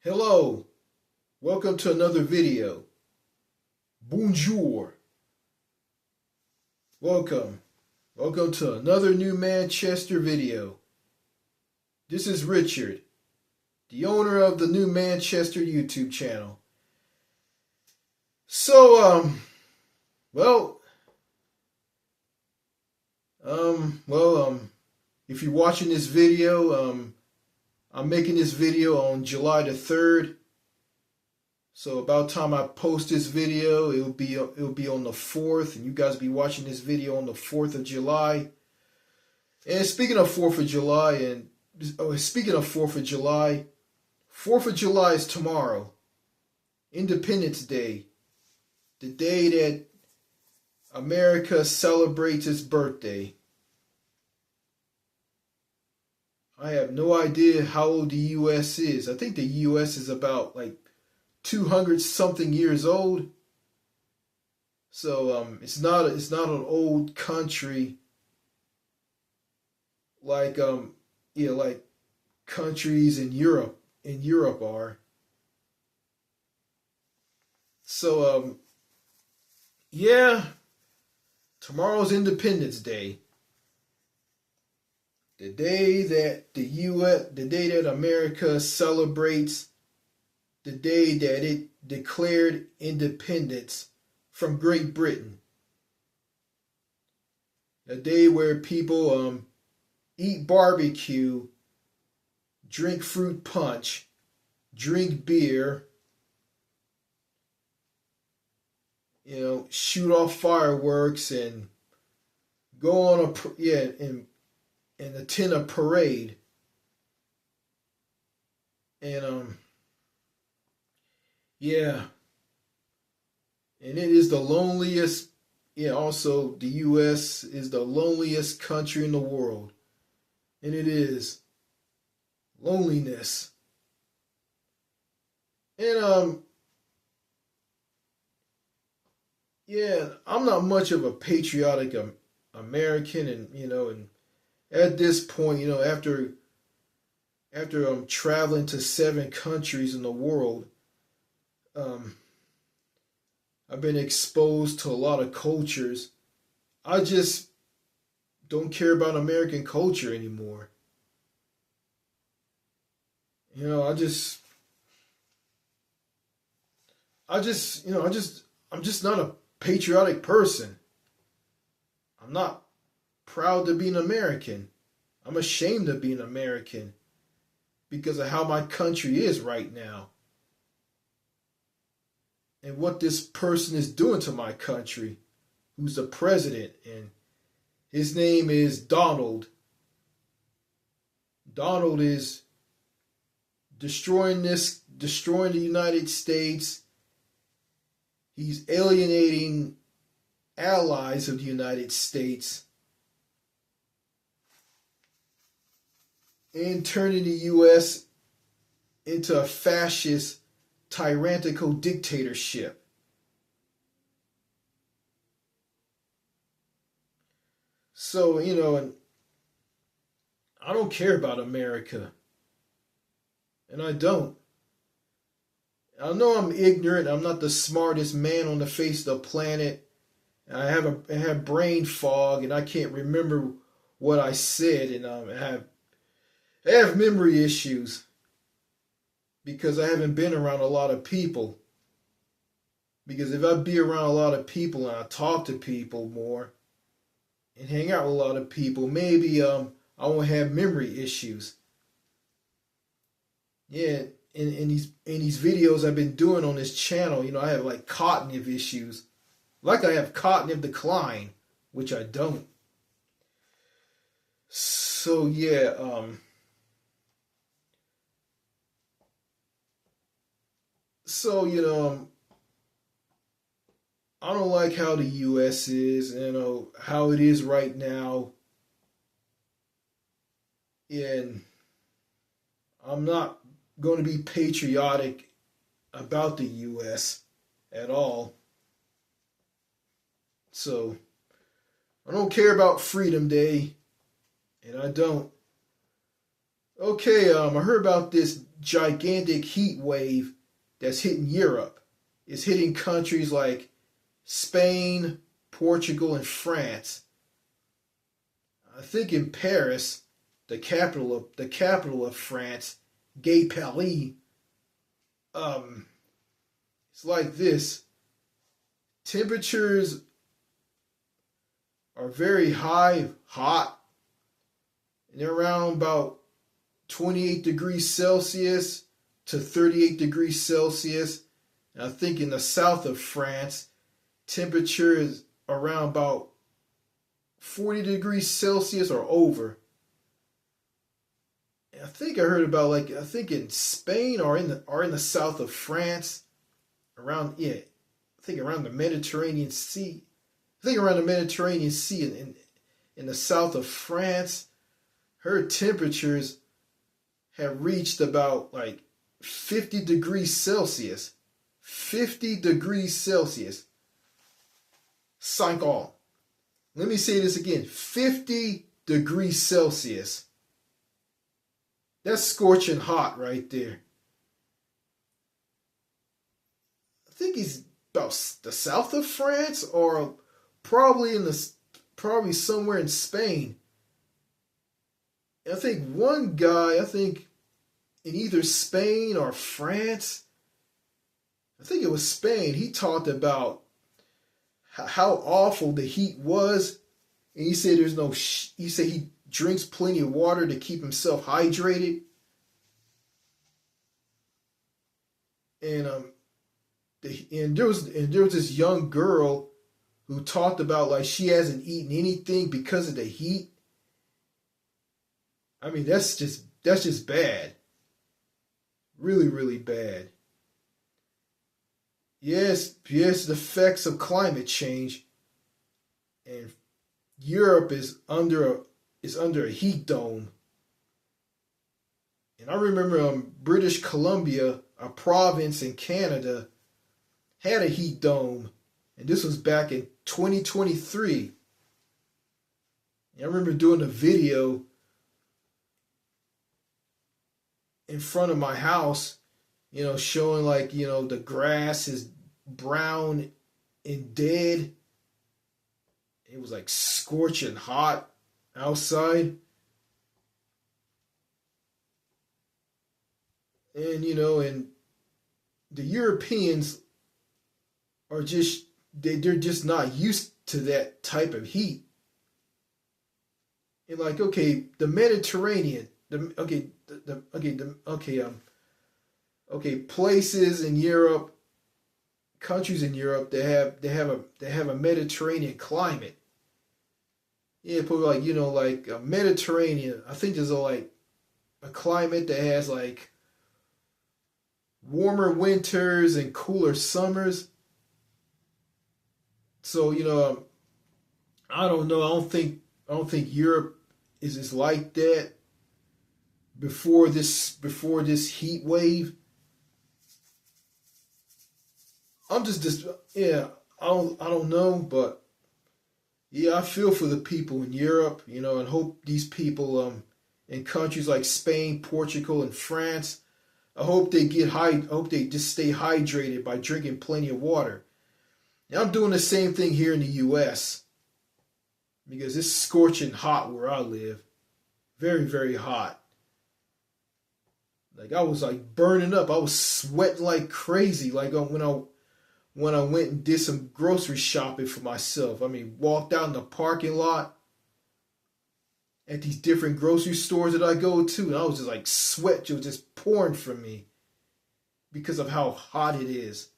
Hello, welcome to another video. Bonjour. Welcome. Welcome to another New Manchester video. This is Richard, the owner of the New Manchester YouTube channel. So, well, if you're watching this video, I'm making this video on July the 3rd. So about time I post this video, it'll be on the 4th, and you guys will be watching this video on the 4th of July. And speaking of 4th of July, 4th of July is tomorrow. Independence Day. The day that America celebrates its birthday. I have no idea how old the U.S. is. I think the U.S. is about like 200 something years old. So it's not an old country like like countries in Europe are. So tomorrow's Independence Day. The day that America celebrates the day that it declared independence from Great Britain. A day where people eat barbecue, drink fruit punch, drink beer, shoot off fireworks and go on and attend a parade. And and it is the loneliest. Also the U.S. is the loneliest country in the world, and it is loneliness. And I'm not much of a patriotic American, and at this point, after traveling to 7 countries in the world, I've been exposed to a lot of cultures. I just don't care about American culture anymore. I'm just not a patriotic person. I'm not proud to be an American. I'm ashamed of being American because of how my country is right now. And what this person is doing to my country, who's the president, and his name is Donald. Donald is destroying the United States. He's alienating allies of the United States and turning the U.S. into a fascist, tyrannical dictatorship. So, and I don't care about America. And I don't. I know I'm ignorant. I'm not the smartest man on the face of the planet. I have brain fog, and I can't remember what I said, and I have memory issues because I haven't been around a lot of people. Because if I be around a lot of people and I talk to people more and hang out with a lot of people, maybe I won't have memory issues. Yeah, in these videos I've been doing on this channel, I have like cognitive issues. Like I have cognitive decline, which I don't. So I don't like how the U.S. is, how it is right now. And I'm not going to be patriotic about the U.S. at all. So, I don't care about Freedom Day, and I don't Okay, I heard about this gigantic heat wave that's hitting Europe. It's hitting countries like Spain, Portugal, and France. I think in Paris, the capital of France, Gay Paris. Um, it's like this. Temperatures are very high, hot, and they're around about 28 degrees Celsius to 38 degrees Celsius. And I think in the south of France, temperature is around about 40 degrees Celsius or over. And I think I heard about like I think in Spain or in the south of France, around yeah, I think around the Mediterranean Sea. I think around the Mediterranean Sea in the south of France, her temperatures have reached about like 50 degrees Celsius. 50 degrees Celsius. Psych all. Let me say this again. 50 degrees Celsius. That's scorching hot right there. I think he's about the south of France or probably somewhere in Spain. I think one guy, I think in either Spain or France, I think it was Spain, he talked about how awful the heat was. And he said he said he drinks plenty of water to keep himself hydrated. And there was this young girl who talked about like she hasn't eaten anything because of the heat. I mean, that's just bad. Really, really bad. Yes, the effects of climate change, and Europe is under a heat dome. And I remember British Columbia, a province in Canada, had a heat dome, and this was back in 2023. And I remember doing a video in front of my house, showing like, the grass is brown and dead. It was like scorching hot outside. And the Europeans they're just not used to that type of heat. And like, okay, the Mediterranean, places in Europe, countries in Europe, they have a Mediterranean climate. Yeah, but like a Mediterranean. I think there's a climate that has like warmer winters and cooler summers. So I don't know. I don't think Europe is like that before this heat wave. I'm just yeah. I don't know, but yeah, I feel for the people in Europe, and hope these people in countries like Spain, Portugal, and France. I hope they I hope they just stay hydrated by drinking plenty of water. And I'm doing the same thing here in the U.S. because it's scorching hot where I live. Very, very hot. Like I was like burning up. I was sweating like crazy. Like when I went and did some grocery shopping for myself. I mean, walked out in the parking lot at these different grocery stores that I go to, and I was just like sweat was just pouring from me because of how hot it is.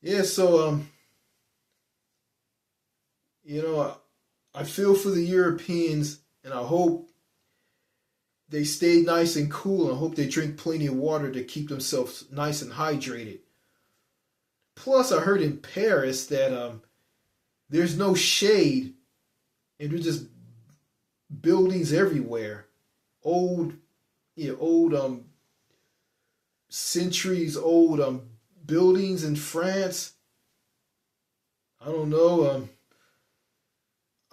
Yeah, so I feel for the Europeans, and I hope they stay nice and cool, and I hope they drink plenty of water to keep themselves nice and hydrated. Plus, I heard in Paris that there's no shade, and there's just buildings everywhere. Old, old centuries old buildings in France. I don't know.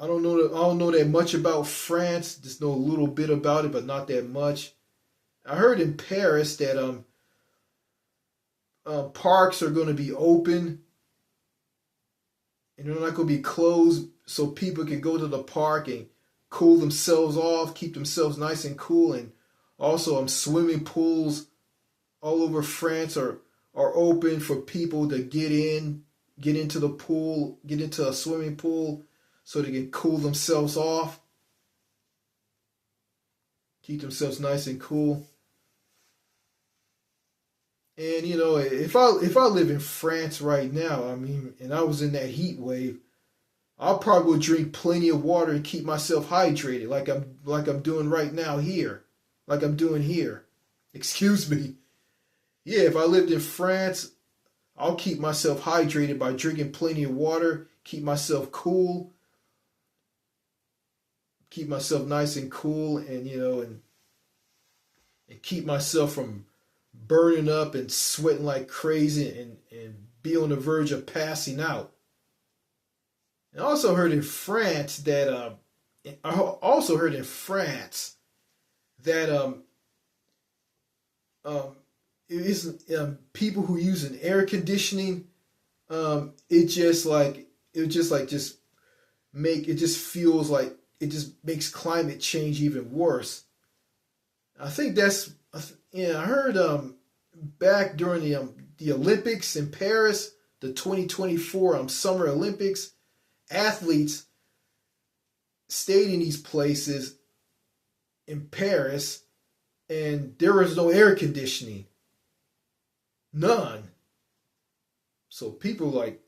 I don't know that much about France. Just know a little bit about it, but not that much. I heard in Paris that parks are going to be open and they're not going to be closed, so people can go to the park and cool themselves off, keep themselves nice and cool. And also, swimming pools all over France are open for people to get into the pool, get into a swimming pool, so they can cool themselves off, keep themselves nice and cool. And if I live in France right now, I mean, and I was in that heat wave, I'll probably drink plenty of water and keep myself hydrated, like I'm doing right now here, like I'm doing here. Excuse me. Yeah, if I lived in France, I'll keep myself hydrated by drinking plenty of water, keep myself cool, keep myself nice and cool, and and keep myself from burning up and sweating like crazy and be on the verge of passing out. And I also heard in France that um, it isn't people who use an air conditioning. It just like just make it just feels like it just makes climate change even worse. I think that's yeah. I heard back during the Olympics in Paris, the 2024 Summer Olympics, athletes stayed in these places in Paris, and there was no air conditioning, none. So people like,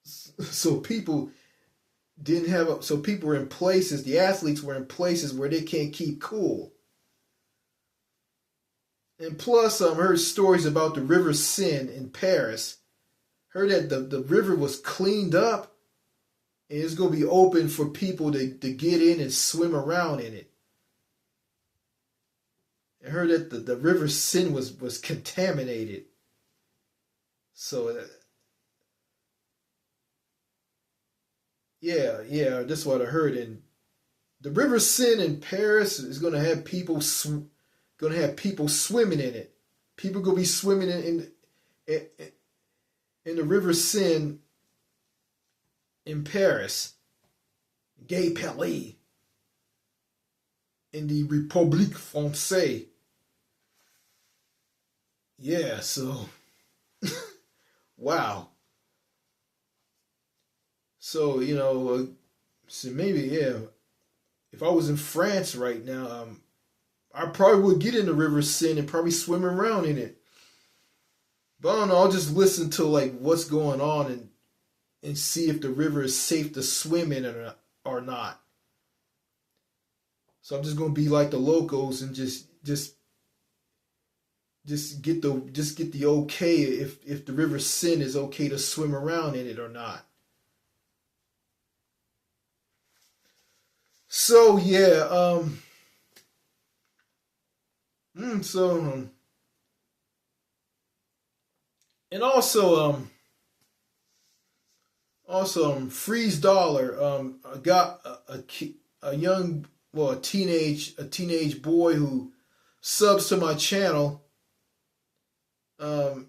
so people didn't have, so people were in places, the athletes were in places where they can't keep cool. And plus, heard stories about the River Seine in Paris. Heard that the river was cleaned up and it's going to be open for people to get in and swim around in it. I heard that the River Seine was contaminated. So, yeah, that's what I heard. And the River Seine in Paris is going to have people swimming in it. People gonna be swimming in, in the River Seine in Paris, Gay Palais, in the République Française. Yeah, so wow. So so maybe yeah, if I was in France right now, I probably would get in the River Seine and probably swim around in it. But I don't know. I'll just listen to like what's going on and see if the river is safe to swim in or not. So I'm just gonna be like the locals and just get the okay if the River Seine is okay to swim around in it or not. So yeah, so and Freeze Dollar got a young, well, a teenage boy who subs to my channel. um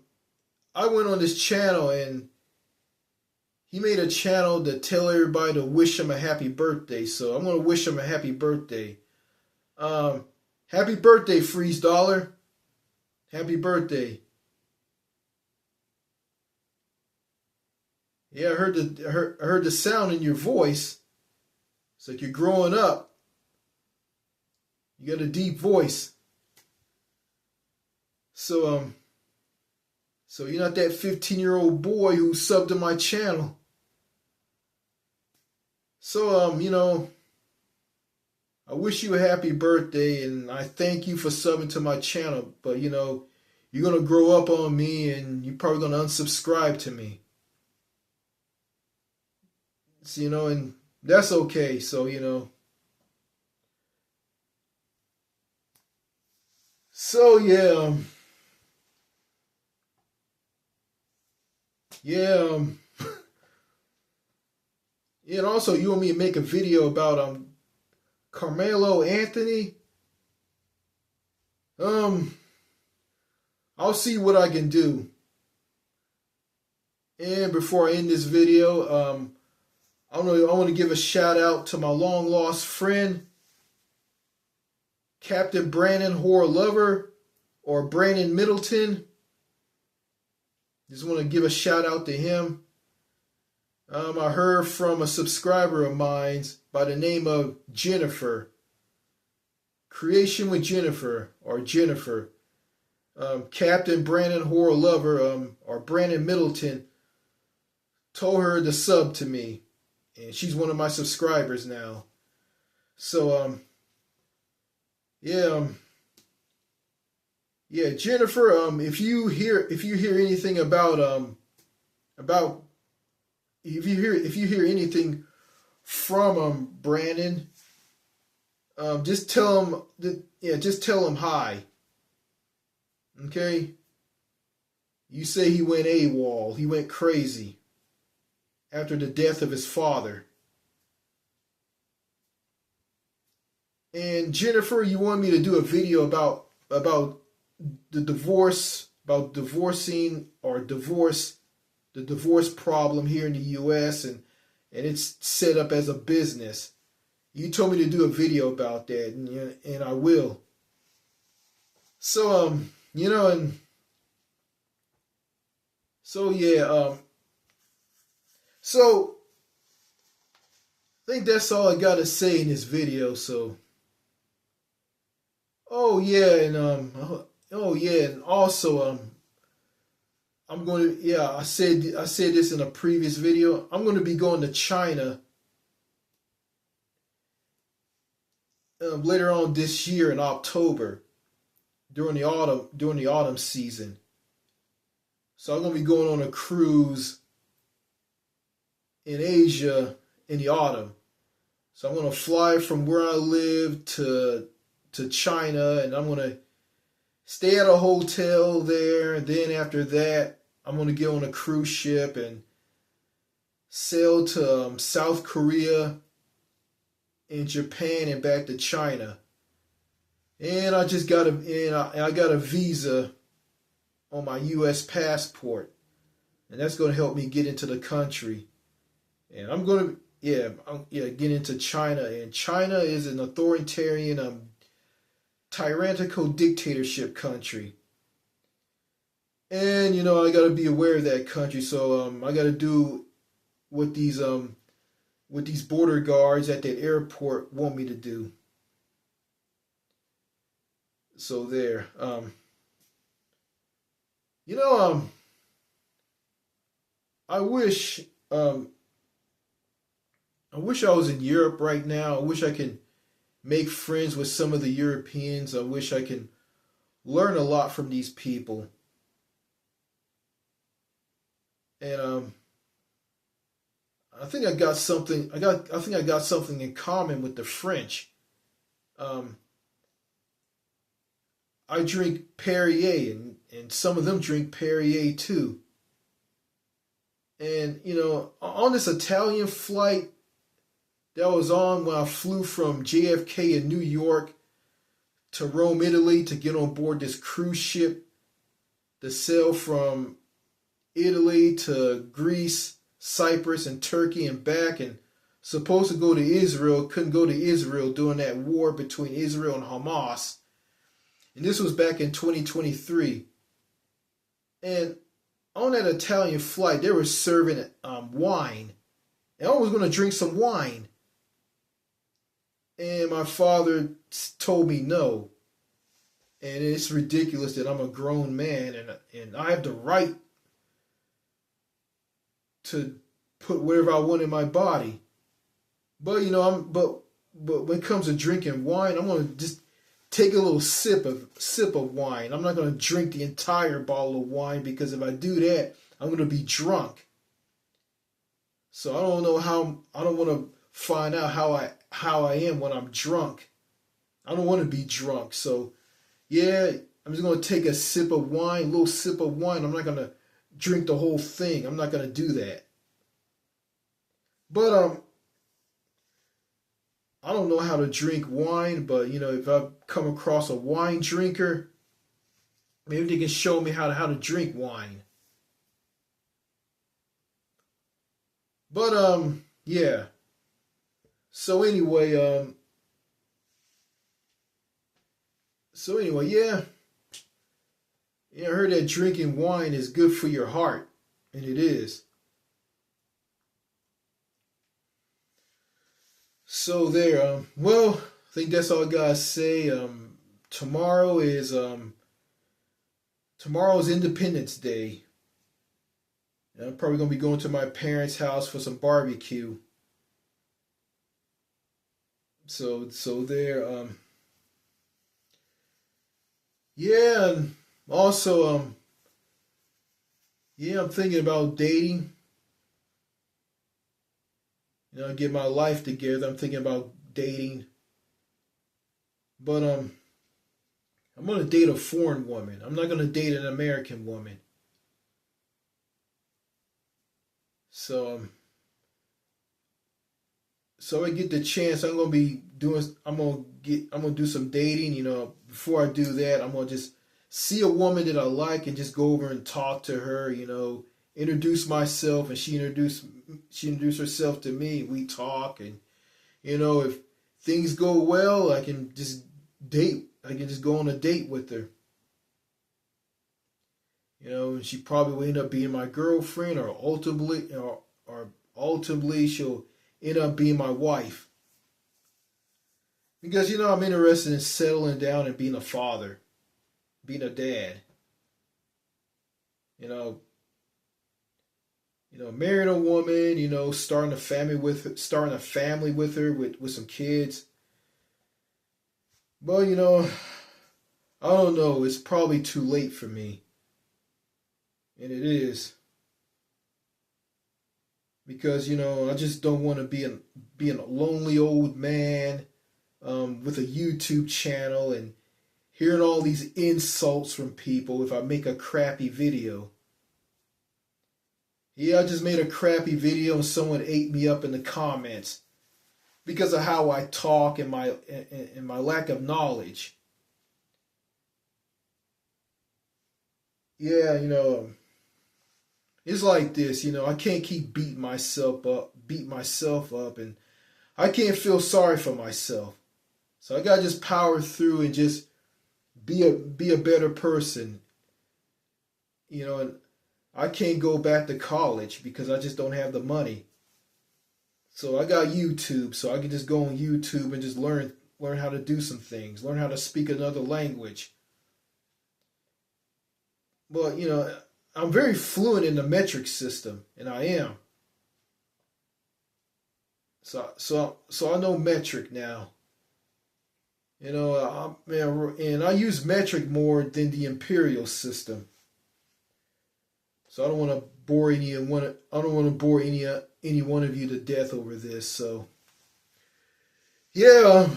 I went on this channel and he made a channel to tell everybody to wish him a happy birthday, so I'm gonna wish him a happy birthday. um Happy birthday, Freeze Dollar. Happy birthday. Yeah, I heard the sound in your voice. It's like you're growing up. You got a deep voice. So so you're not that 15-year-old boy who subbed to my channel. So I wish you a happy birthday and I thank you for subbing to my channel. But you're gonna grow up on me and you're probably gonna unsubscribe to me. So, and that's okay. So, so yeah, Yeah, and also you want me to make a video about Carmelo Anthony? Um, I'll see what I can do. And before I end this video, I want to give a shout out to my long lost friend, Captain Brandon Horror Lover, or Brandon Middleton. Just want to give a shout out to him. I heard from a subscriber of mine by the name of Jennifer. Creation with Jennifer, or Jennifer. Captain Brandon Horror Lover, or Brandon Middleton, told her to sub to me. And she's one of my subscribers now. So, yeah, yeah, Jennifer, if you hear anything if you hear anything from Brandon, just tell him just tell him hi. Okay? You say he went AWOL, he went crazy after the death of his father. And Jennifer, you want me to do a video about the divorce, about divorcing or divorce, the divorce problem here in the U.S. and it's set up as a business. You told me to do a video about that, and I will. So and so yeah, so I think that's all I gotta say in this video. So oh yeah, and also I'm going to I said this in a previous video. I'm going to be going to China later on this year in October during the autumn season. So I'm going to be going on a cruise in Asia in the autumn. So I'm going to fly from where I live to China, and I'm going to stay at a hotel there, and then after that I'm going to get on a cruise ship and sail to South Korea and Japan and back to China. And I got a visa on my U.S. passport, and that's going to help me get into the country. And I'm going to get into China, and China is an authoritarian tyrannical dictatorship country. And I got to be aware of that country, so I got to do what these border guards at that airport want me to do. So there. I wish I was in Europe right now. I wish I could make friends with some of the Europeans. I wish I could learn a lot from these people. And I think I got something in common with the French. I drink Perrier, and some of them drink Perrier too. And on this Italian flight that was on when I flew from JFK in New York to Rome, Italy, to get on board this cruise ship to sail from Italy to Greece, Cyprus, and Turkey and back, and supposed to go to Israel, couldn't go to Israel during that war between Israel and Hamas. And this was back in 2023. And on that Italian flight, they were serving wine. And I was going to drink some wine. And my father told me no. And it's ridiculous that I'm a grown man and I have the right to put whatever I want in my body. But but when it comes to drinking wine, I'm going to just take a little sip of wine. I'm not going to drink the entire bottle of wine, because if I do that, I'm going to be drunk. So I don't want to find out how I am when I'm drunk. I don't want to be drunk. So yeah, I'm just going to take a little sip of wine. I'm not going to drink the whole thing. I'm not going to do that. But I don't know how to drink wine, but if I come across a wine drinker, maybe they can show me how to drink wine. But yeah. So anyway, yeah. Yeah, I heard that drinking wine is good for your heart, and it is. So there. Well, I think that's all I gotta say. Tomorrow is tomorrow's Independence Day. And I'm probably gonna be going to my parents' house for some barbecue. So there. Yeah. And also, yeah, I'm thinking about dating. Get my life together. I'm thinking about dating, but I'm gonna date a foreign woman. I'm not gonna date an American woman. So so I get the chance. I'm gonna be doing. I'm gonna do some dating. Before I do that, I'm gonna just see a woman that I like and just go over and talk to her. Introduce myself, and she introduced herself to me. We talk, and if things go well, I can just date. I can just go on a date with her. And she probably will end up being my girlfriend, or ultimately she'll end up being my wife. Because I'm interested in settling down and being a father, being a dad. You know, marrying a woman. Starting a family with her with some kids. But I don't know. It's probably too late for me, and it is because I just don't want to be a lonely old man with a YouTube channel and hearing all these insults from people if I make a crappy video. Yeah, I just made a crappy video and someone ate me up in the comments because of how I talk and my lack of knowledge. Yeah, it's like this. I can't keep beat myself up, and I can't feel sorry for myself. So I gotta just power through and just be a better person. And I can't go back to college because I just don't have the money. So I got YouTube, so I can just go on YouTube and just learn how to do some things, learn how to speak another language. But I'm very fluent in the metric system, and I am. So I know metric now. And I use metric more than the imperial system. So I don't want to bore anyone. I don't want to bore any one of you to death over this. So yeah,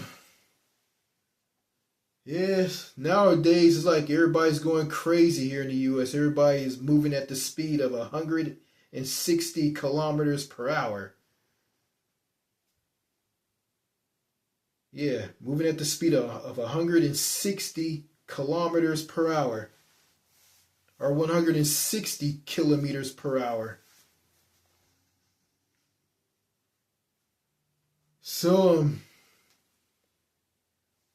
yes. Nowadays it's like everybody's going crazy here in the U.S. Everybody is moving at the speed of 160 kilometers per hour. Yeah, moving at the speed of 160 kilometers per hour, or 160 kilometers per hour. So,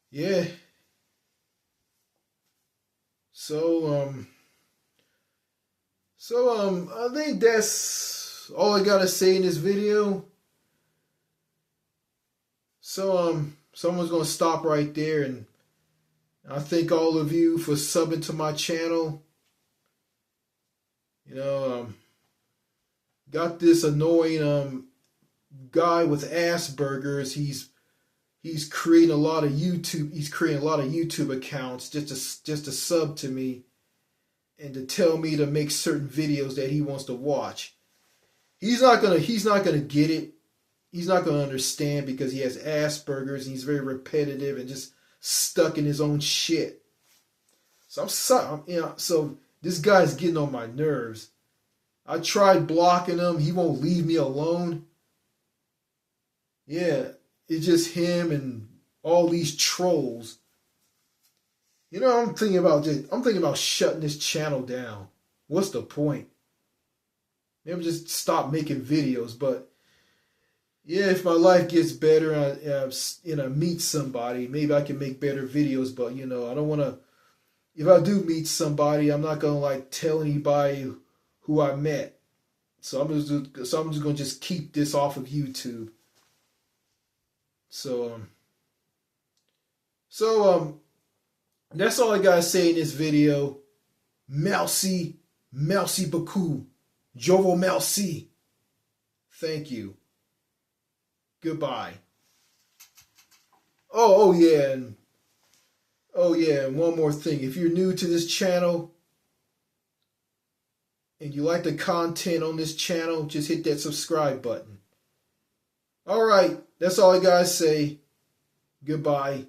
yeah. So, I think that's all I gotta say in this video. So, someone's gonna stop right there, and I thank all of you for subbing to my channel. Got this annoying guy with Asperger's. He's creating a lot of YouTube. He's creating a lot of YouTube accounts just to sub to me and to tell me to make certain videos that he wants to watch. He's not gonna get it. He's not gonna understand because he has Asperger's and he's very repetitive and just stuck in his own shit. So I'm sorry. So this guy's getting on my nerves. I tried blocking him. He won't leave me alone. Yeah. it's just him and all these trolls. You know, I'm thinking about shutting this channel down. What's the point? Maybe just stop making videos. But yeah, if my life gets better and I meet somebody, maybe I can make better videos. But you know, I don't want to. If I do meet somebody, I'm not gonna like tell anybody who I met. So I'm just gonna just keep this off of YouTube. So that's all I gotta say in this video. Merci beaucoup. Je vous remercie. Thank you. Goodbye. And one more thing. If you're new to this channel and you like the content on this channel, just hit that subscribe button. Alright, that's all I gotta say. Goodbye.